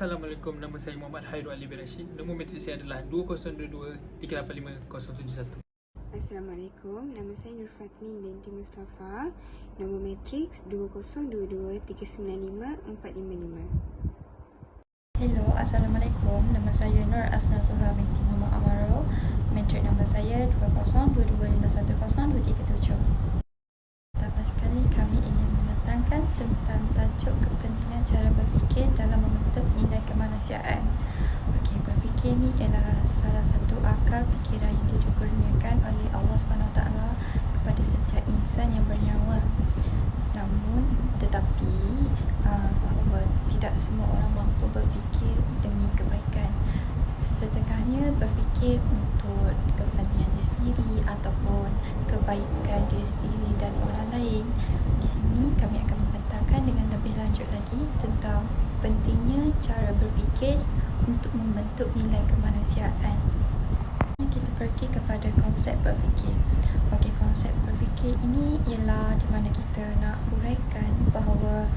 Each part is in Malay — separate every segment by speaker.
Speaker 1: Assalamualaikum, nama saya Muhammad Hairul Ali bin Rashid. Nombor matrik saya adalah 2022-385-071.
Speaker 2: Assalamualaikum, nama saya Nur Fatmin binti Mustafa. Nombor matrik 2022-395-455.
Speaker 3: Hello, Assalamualaikum. Nama saya Nur Asna Suha binti Muhammad Amarul. Matrik nombor saya 2022510237. Pertama sekali kami ingin menerangkan tentang tajuk kepentingan cara berfikir dalam membentuk nilai kemanusiaan. Okey, berfikir ni ialah salah satu akal fikiran yang dikurniakan oleh Allah SWT kepada setiap insan yang bernyawa. Namun, tetapi bahawa tidak semua orang mampu berfikir demi kebaikan. Sesetengahnya berfikir untuk kepentingan diri sendiri ataupun kebaikan diri sendiri dan orang lain. Di sini kami akan membentangkan dengan lebih lanjut lagi tentang pentingnya cara berfikir untuk membentuk nilai kemanusiaan. Kita pergi kepada konsep berfikir. Okey, konsep berfikir ini ialah di mana kita nak huraikan bahawa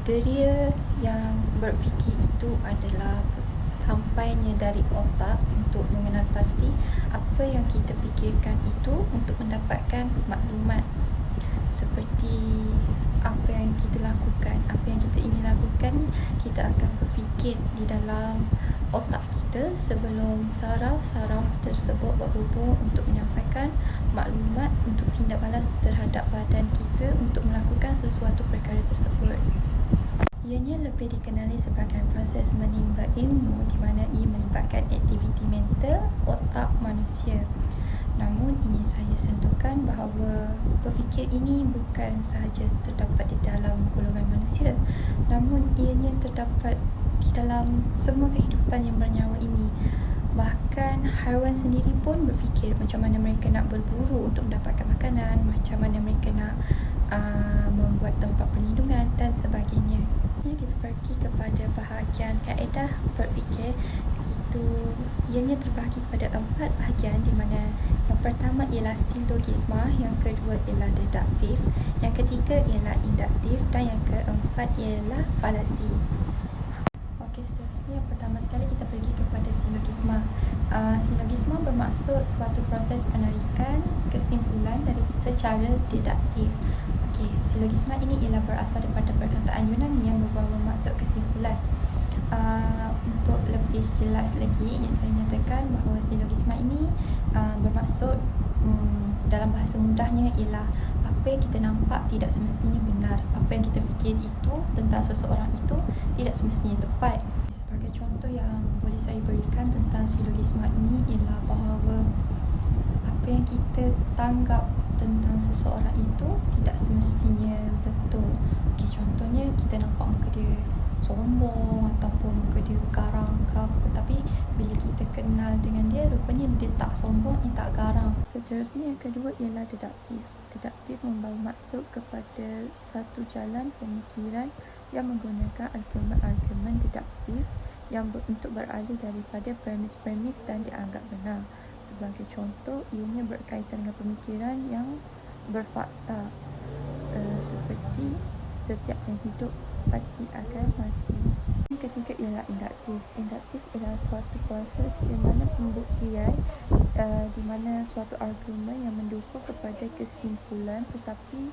Speaker 3: deria yang berfikir itu adalah sampainya dari otak untuk mengenal pasti apa yang kita fikirkan itu untuk mendapatkan maklumat seperti apa yang kita lakukan, apa yang kita ingin lakukan, kita akan berfikir di dalam otak kita sebelum saraf-saraf tersebut berhubung untuk menyampaikan maklumat untuk tindak balas terhadap badan kita untuk melakukan sesuatu perkara tersebut. Ianya lebih dikenali sebagai proses menimba ilmu di mana ia melibatkan aktiviti mental otak manusia. Namun ingin saya sentuhkan bahawa berfikir ini bukan sahaja terdapat di dalam golongan manusia, namun ianya terdapat di dalam semua kehidupan yang bernyawa ini. Bahkan haiwan sendiri pun berfikir macam mana mereka nak berburu untuk mendapatkan makanan, macam mana mereka nak membuat tempat perlindungan dan sebagainya. Kita pergi kepada bahagian kaedah berfikir, iaitu ianya terbahagi kepada 4 bahagian di mana yang pertama ialah silogisma, yang kedua ialah deduktif, yang ketiga ialah induktif dan yang keempat ialah falasi. Okey, seterusnya yang pertama sekali kita pergi kepada silogisma. Silogisma bermaksud suatu proses penarikan kesimpulan dari secara deduktif. Okey, silogisma ini ialah berasal daripada perkataan Yunani yang membawa maksud kesimpulan. Untuk lebih jelas lagi ingin saya nyatakan bahawa silogisma ini bermaksud dalam bahasa mudahnya ialah apa yang kita nampak tidak semestinya benar, apa yang kita fikir itu tentang seseorang itu tidak semestinya tepat. Sebagai contoh yang boleh saya berikan tentang silogisma ini ialah bahawa apa yang kita tanggap tentang seseorang itu tidak semestinya betul. Okey, contohnya kita nampak muka dia sombong ataupun muka dia garang ke apa, tapi bila kita kenal dengan dia rupanya dia tak sombong, dia tak garang. Seterusnya yang kedua ialah deduktif. Deduktif membawa maksud kepada satu jalan pemikiran yang menggunakan argumen-argumen deduktif yang untuk beralih daripada premis-premis dan dianggap benar. Sebagai contoh, ianya berkaitan dengan pemikiran yang berfakta, seperti setiap yang hidup pasti akan mati. Yang ketiga ialah induktif. Induktif ialah suatu proses di mana pembuktian di mana suatu argumen yang mendukung kepada kesimpulan tetapi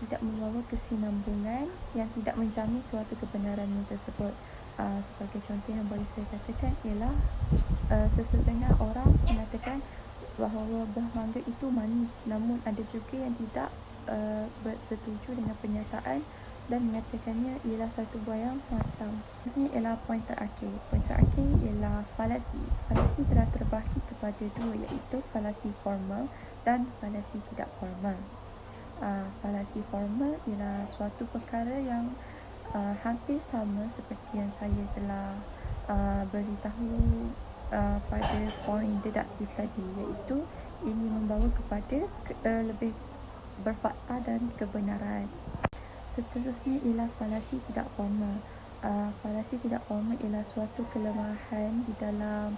Speaker 3: tidak membawa kesinambungan yang tidak menjamin suatu kebenaran tersebut. Sebagai contoh yang boleh saya katakan ialah sesetengah orang mengatakan bahawa buah mangga itu manis, namun ada juga yang tidak bersetuju dengan pernyataan dan menyatakannya ialah satu buah yang masam. Maksudnya ialah poin terakhir. Poin terakhir ialah falasi. Falasi telah terbahagi kepada dua, iaitu falasi formal dan falasi tidak formal. Falasi formal ialah suatu perkara yang hampir sama seperti yang saya telah beritahu pada poin deduktif tadi, iaitu ini membawa kepada lebih berfakta dan kebenaran. Seterusnya ialah falasi tidak formal. Falasi tidak formal ialah suatu kelemahan di dalam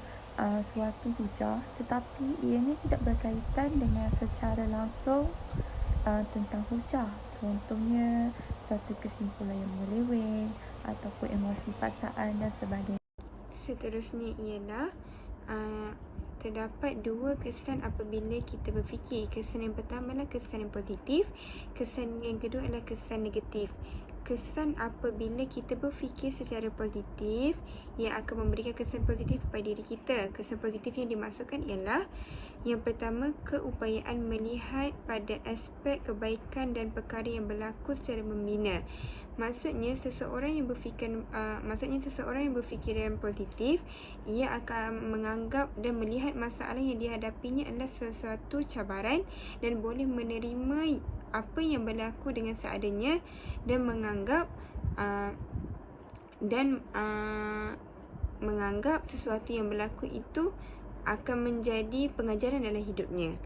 Speaker 3: suatu hujah, tetapi ianya tidak berkaitan dengan secara langsung tentang hujah. Contohnya satu kesimpulan yang menyeleweng ataupun emosi paksaan dan sebagainya.
Speaker 2: Seterusnya ialah terdapat dua kesan apabila kita berfikir. Kesan yang pertama adalah kesan yang positif, kesan yang kedua adalah kesan negatif. Kesan apabila kita berfikir secara positif, ia akan memberikan kesan positif kepada diri kita. Kesan positif yang dimaksudkan ialah yang pertama, keupayaan melihat pada aspek kebaikan dan perkara yang berlaku secara membina. Maksudnya seseorang yang berfikiran positif, ia akan menganggap dan melihat masalah yang dihadapinya adalah sesuatu cabaran dan boleh menerima apa yang berlaku dengan seadanya dan menganggap sesuatu yang berlaku itu akan menjadi pengajaran dalam hidupnya.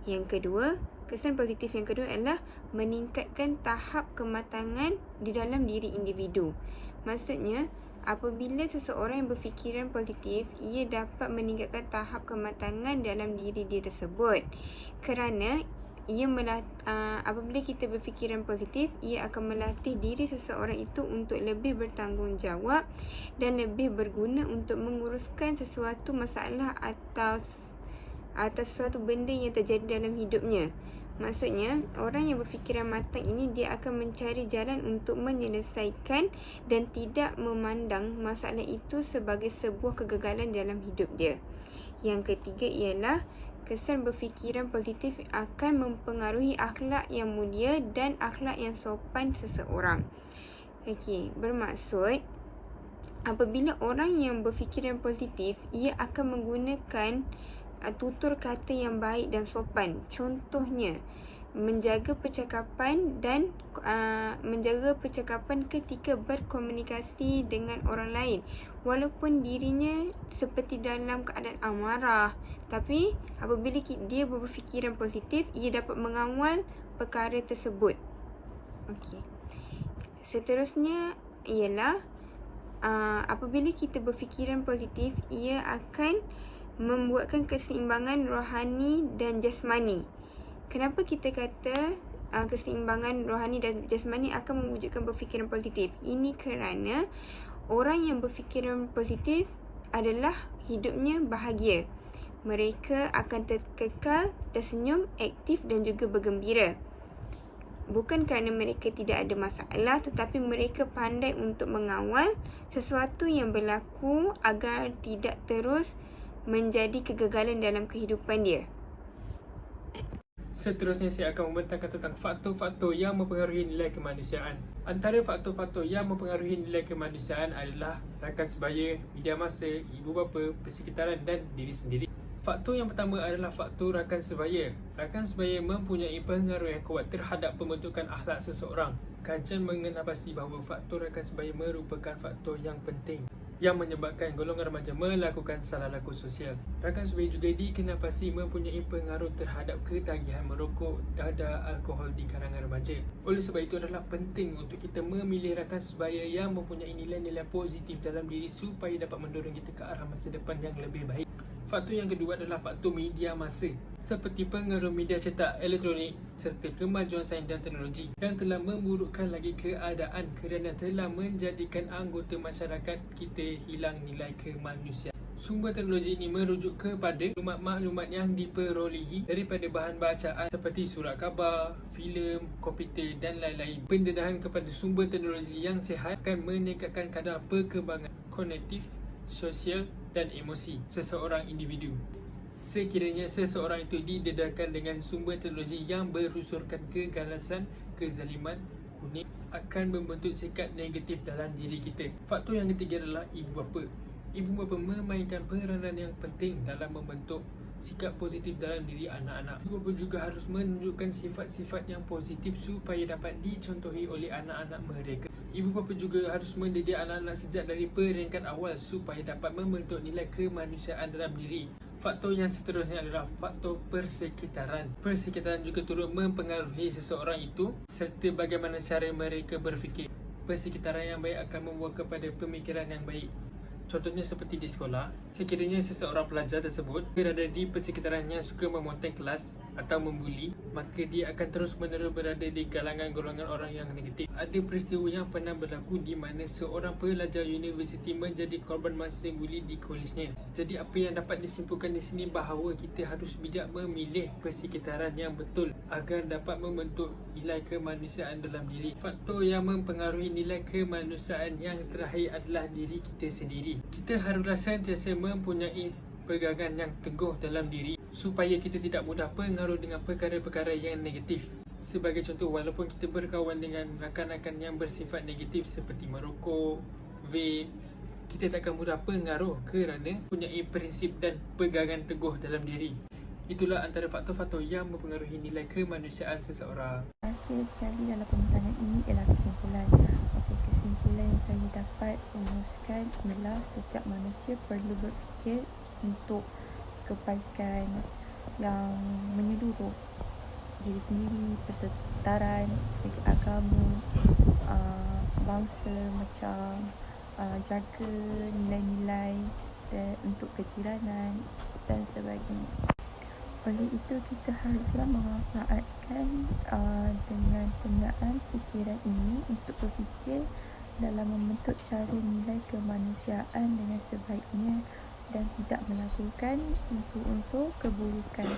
Speaker 2: Yang kedua, kesan positif yang kedua adalah meningkatkan tahap kematangan di dalam diri individu. Maksudnya, apabila seseorang yang berfikiran positif, ia dapat meningkatkan tahap kematangan dalam diri dia tersebut. Kerana apabila kita berfikiran positif, ia akan melatih diri seseorang itu untuk lebih bertanggungjawab dan lebih berguna untuk menguruskan sesuatu masalah atau sesuatu benda yang terjadi dalam hidupnya. Maksudnya, orang yang berfikiran matang ini, dia akan mencari jalan untuk menyelesaikan dan tidak memandang masalah itu sebagai sebuah kegagalan dalam hidup dia. Yang ketiga ialah kesan berfikiran positif akan mempengaruhi akhlak yang mulia dan akhlak yang sopan seseorang. Okey, bermaksud apabila orang yang berfikiran positif, ia akan menggunakan tutur kata yang baik dan sopan. Contohnya, menjaga percakapan ketika berkomunikasi dengan orang lain, walaupun dirinya seperti dalam keadaan amarah, tapi apabila dia berfikiran positif, ia dapat mengawal perkara tersebut. Okey. Seterusnya ialah apabila kita berfikiran positif, ia akan membuatkan keseimbangan rohani dan jasmani. Kenapa kita kata keseimbangan rohani dan jasmani akan mewujudkan berfikiran positif? Ini kerana orang yang berfikiran positif adalah hidupnya bahagia. Mereka akan kekal tersenyum, aktif dan juga bergembira. Bukan kerana mereka tidak ada masalah, tetapi mereka pandai untuk mengawal sesuatu yang berlaku agar tidak terus menjadi kegagalan dalam kehidupan dia.
Speaker 1: Seterusnya saya akan membentangkan tentang faktor-faktor yang mempengaruhi nilai kemanusiaan. Antara faktor-faktor yang mempengaruhi nilai kemanusiaan adalah rakan sebaya, media massa, ibu bapa, persekitaran dan diri sendiri. Faktor yang pertama adalah faktor rakan sebaya. Rakan sebaya mempunyai pengaruh yang kuat terhadap pembentukan akhlak seseorang. Kajian mengenal pasti bahawa faktor rakan sebaya merupakan faktor yang penting yang menyebabkan golongan remaja melakukan salah laku sosial. Rakan sebaya juga dikenal pasti mempunyai pengaruh terhadap ketagihan merokok dan alkohol di kalangan remaja. Oleh sebab itu adalah penting untuk kita memilih rakan sebaya yang mempunyai nilai-nilai positif dalam diri supaya dapat mendorong kita ke arah masa depan yang lebih baik. Faktor yang kedua adalah faktor media massa, seperti pengaruh media cetak, elektronik serta kemajuan sains dan teknologi yang telah memburukkan lagi keadaan kerana telah menjadikan anggota masyarakat kita hilang nilai kemanusiaan. Sumber teknologi ini merujuk kepada maklumat-maklumat yang diperolehi daripada bahan bacaan seperti surat khabar, filem, komputer dan lain-lain. Pendedahan kepada sumber teknologi yang sihat akan meningkatkan kadar perkembangan kognitif, sosial dan emosi seseorang individu. Sekiranya seseorang itu didedahkan dengan sumber teknologi yang berusurkan keganasan, kezaliman, kuning, akan membentuk sikap negatif dalam diri kita. Faktor yang ketiga adalah ibu bapa. Ibu bapa memainkan peranan yang penting dalam membentuk sikap positif dalam diri anak-anak. Ibu bapa juga harus menunjukkan sifat-sifat yang positif supaya dapat dicontohi oleh anak-anak mereka. Ibu bapa juga harus mendidik anak-anak sejak dari peringkat awal supaya dapat membentuk nilai kemanusiaan dalam diri. Faktor yang seterusnya adalah faktor persekitaran. Persekitaran juga turut mempengaruhi seseorang itu serta bagaimana cara mereka berfikir. Persekitaran yang baik akan membawa kepada pemikiran yang baik. Contohnya seperti di sekolah, sekiranya seseorang pelajar tersebut berada di persekitaran yang suka memonteng kelas, atau membuli, maka dia akan terus-menerus berada di kalangan golongan orang yang negatif. Ada peristiwa yang pernah berlaku di mana seorang pelajar universiti menjadi korban masa buli di kolejnya. Jadi apa yang dapat disimpulkan di sini bahawa kita harus bijak memilih persekitaran yang betul agar dapat membentuk nilai kemanusiaan dalam diri. Faktor yang mempengaruhi nilai kemanusiaan yang terakhir adalah diri kita sendiri. Kita haruslah sentiasa mempunyai pegangan yang teguh dalam diri supaya kita tidak mudah pengaruh dengan perkara-perkara yang negatif. Sebagai contoh, walaupun kita berkawan dengan rakan-rakan yang bersifat negatif seperti merokok, vape, kita takkan mudah pengaruh kerana mempunyai prinsip dan pegangan teguh dalam diri. Itulah antara faktor-faktor yang mempengaruhi nilai kemanusiaan seseorang.
Speaker 3: Akhir sekali dalam pembincangan ini ialah kesimpulan. Kesimpulan yang saya dapat rumuskan ialah setiap manusia perlu berfikir untuk kebaikan yang menyeluruh diri sendiri, persekitaran, segi agama, bangsa, macam jaga nilai-nilai untuk kejiranan dan sebagainya. Oleh itu, kita haruslah memanfaatkan dengan penggunaan fikiran ini untuk berfikir dalam membentuk cara nilai kemanusiaan dengan sebaiknya dan tidak melakukan unsur-unsur keburukan.